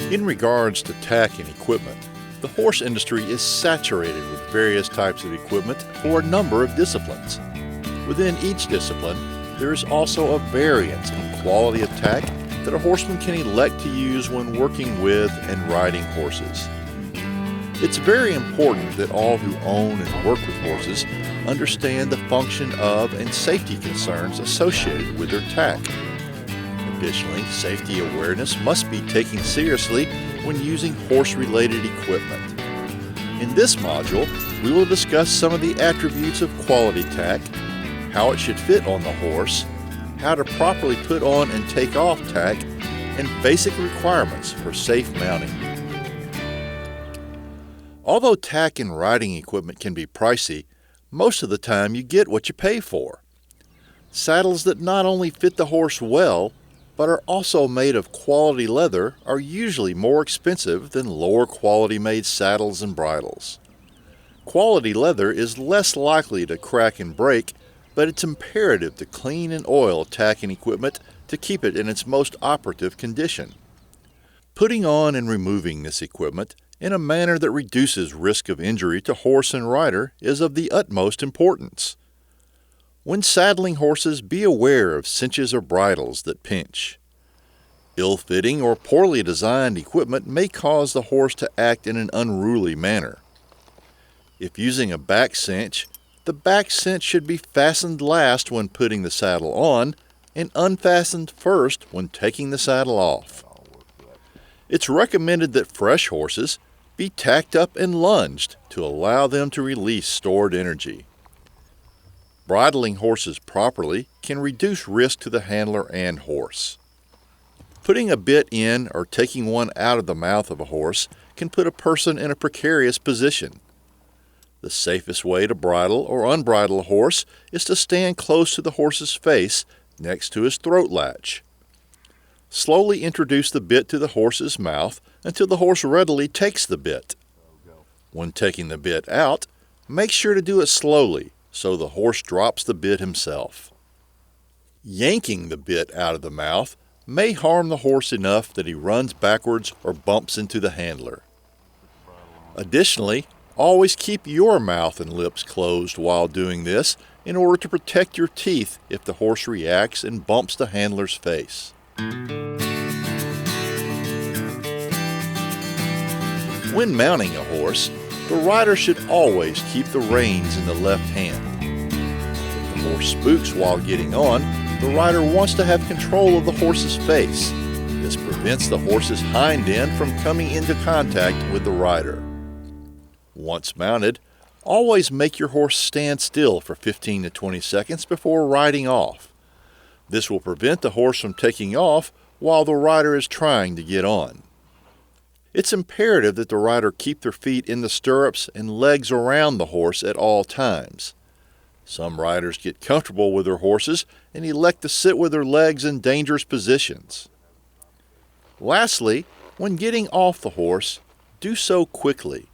In regards to tack and equipment, the horse industry is saturated with various types of equipment for a number of disciplines. Within each discipline, there is also a variance in quality of tack that a horseman can elect to use when working with and riding horses. It's very important that all who own and work with horses understand the function of and safety concerns associated with their tack. Additionally, safety awareness must be taken seriously when using horse-related equipment. In this module, we will discuss some of the attributes of quality tack, how it should fit on the horse, how to properly put on and take off tack, and basic requirements for safe mounting. Although tack and riding equipment can be pricey, most of the time you get what you pay for. Saddles that not only fit the horse well, but are also made of quality leather are usually more expensive than lower quality made saddles and bridles. Quality leather is less likely to crack and break, but it's imperative to clean and oil tack and equipment to keep it in its most operative condition. Putting on and removing this equipment in a manner that reduces risk of injury to horse and rider is of the utmost importance. When saddling horses, be aware of cinches or bridles that pinch. Ill-fitting or poorly designed equipment may cause the horse to act in an unruly manner. If using a back cinch, the back cinch should be fastened last when putting the saddle on and unfastened first when taking the saddle off. It's recommended that fresh horses be tacked up and lunged to allow them to release stored energy. Bridling horses properly can reduce risk to the handler and horse. Putting a bit in or taking one out of the mouth of a horse can put a person in a precarious position. The safest way to bridle or unbridle a horse is to stand close to the horse's face next to his throat latch. Slowly introduce the bit to the horse's mouth until the horse readily takes the bit. When taking the bit out, make sure to do it slowly so the horse drops the bit himself. Yanking the bit out of the mouth may harm the horse enough that he runs backwards or bumps into the handler. Additionally, always keep your mouth and lips closed while doing this in order to protect your teeth if the horse reacts and bumps the handler's face. When mounting a horse, the rider should always keep the reins in the left hand. If the horse spooks while getting on, the rider wants to have control of the horse's face. This prevents the horse's hind end from coming into contact with the rider. Once mounted, always make your horse stand still for 15 to 20 seconds before riding off. This will prevent the horse from taking off while the rider is trying to get on. It's imperative that the rider keep their feet in the stirrups and legs around the horse at all times. Some riders get comfortable with their horses and elect to sit with their legs in dangerous positions. Lastly, when getting off the horse, do so quickly.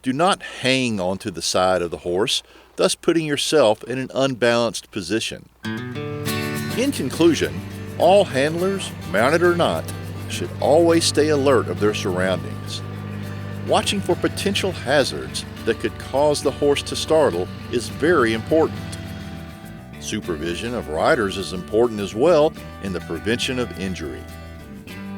Do not hang onto the side of the horse, thus putting yourself in an unbalanced position. In conclusion, all handlers, mounted or not, should always stay alert of their surroundings. Watching for potential hazards that could cause the horse to startle is very important. Supervision of riders is important as well in the prevention of injury.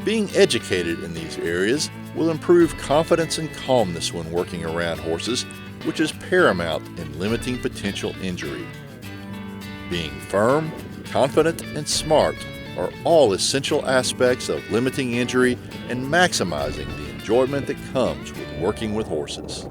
Being educated in these areas will improve confidence and calmness when working around horses, which is paramount in limiting potential injury. Being firm, confident, and smart are all essential aspects of limiting injury and maximizing the enjoyment that comes with working with horses.